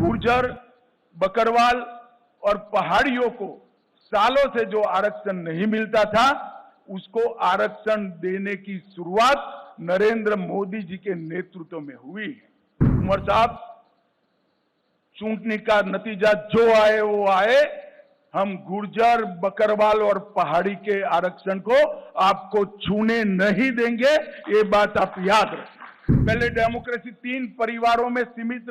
गुर्जर, बकरवाल और पहाड़ियों को सालों से जो आरक्षण नहीं मिलता था, उसको आरक्षण देने की शुरुआत नरेंद्र मोदी जी के नेतृत्व में हुई है। उमर साहब, चुनाव का नतीजा जो आए वो आए, हम गुर्जर, बकरवाल और पहाड़ी के आरक्षण को आपको छूने नहीं देंगे, ये बात आप याद रखें। पहले डेमोक्रेसी 3 परिवारों में सीमित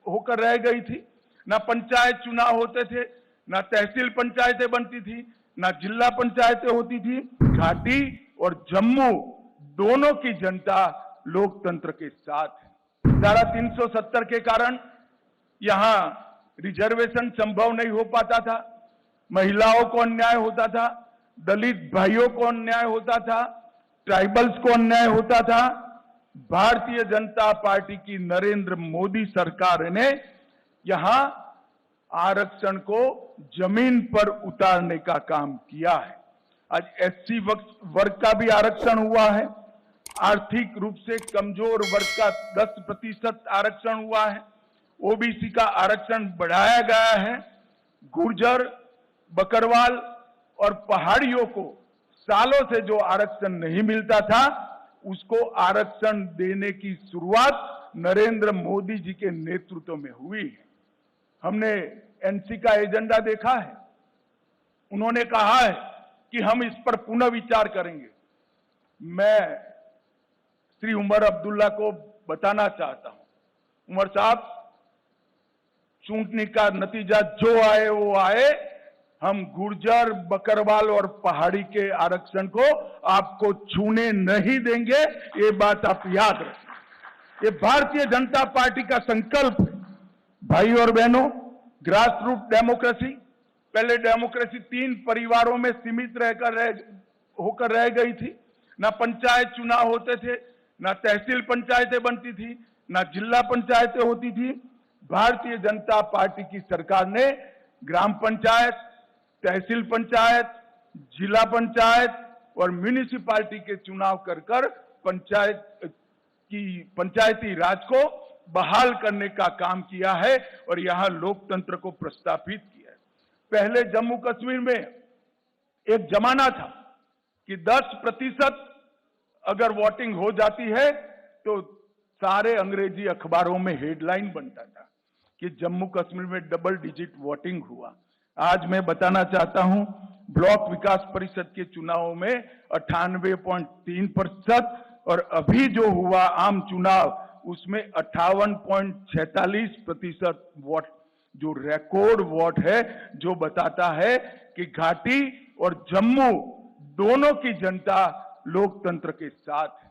होकर रह गई थी। ना पंचायत चुनाव होते थे, ना तहसील पंचायतें बनती थी, ना जिला पंचायतें होती थी। घाटी और जम्मू दोनों की जनता लोकतंत्र के साथ है। धारा 370 के कारण यहां रिजर्वेशन संभव नहीं हो पाता था, महिलाओं को अन्याय होता था, दलित भाइयों को अन्याय होता था, ट्राइबल्स को अन्याय होता था। भारतीय जनता पार्टी की नरेंद्र मोदी सरकार ने यहां आरक्षण को जमीन पर उतारने का काम किया है। आज एससी वर्ग का भी आरक्षण हुआ है, आर्थिक रूप से कमजोर वर्ग का 10% आरक्षण हुआ है, ओबीसी का आरक्षण बढ़ाया गया है। गुर्जर, बकरवाल और पहाड़ियों को सालों से जो आरक्षण नहीं मिलता था, उसको आरक्षण देने की शुरुआत नरेंद्र मोदी जी के नेतृत्व में हुई है। हमने एनसी का एजेंडा देखा है, उन्होंने कहा है कि हम इस पर पुनः विचार करेंगे। मैं श्री उमर अब्दुल्ला को बताना चाहता हूं, उमर साहब, चुनाव का नतीजा जो आए वो आए, हम गुर्जर, बकरवाल और पहाड़ी के आरक्षण को आपको छूने नहीं देंगे, ये बात आप याद रखें। ये भारतीय जनता पार्टी का संकल्प है। भाई और बहनों, ग्रास रूट डेमोक्रेसी, पहले डेमोक्रेसी 3 परिवारों में सीमित होकर रह गई थी। ना पंचायत चुनाव होते थे, ना तहसील पंचायतें बनती थी, ना जिला पंचायतें होती थी। भारतीय जनता पार्टी की सरकार ने ग्राम पंचायत, तहसील पंचायत, जिला पंचायत और म्यूनिसिपैलिटी के चुनाव कर पंचायती राज को बहाल करने का काम किया है और यहां लोकतंत्र को प्रस्थापित किया है। पहले जम्मू कश्मीर में एक जमाना था कि 10% अगर वोटिंग हो जाती है तो सारे अंग्रेजी अखबारों में हेडलाइन बनता था कि जम्मू कश्मीर में डबल डिजिट वोटिंग हुआ। आज मैं बताना चाहता हूं, ब्लॉक विकास परिषद के चुनावों में 98.3% और अभी जो हुआ आम चुनाव उसमें 58.46% वोट, जो रिकॉर्ड वोट है, जो बताता है कि घाटी और जम्मू दोनों की जनता लोकतंत्र के साथ है।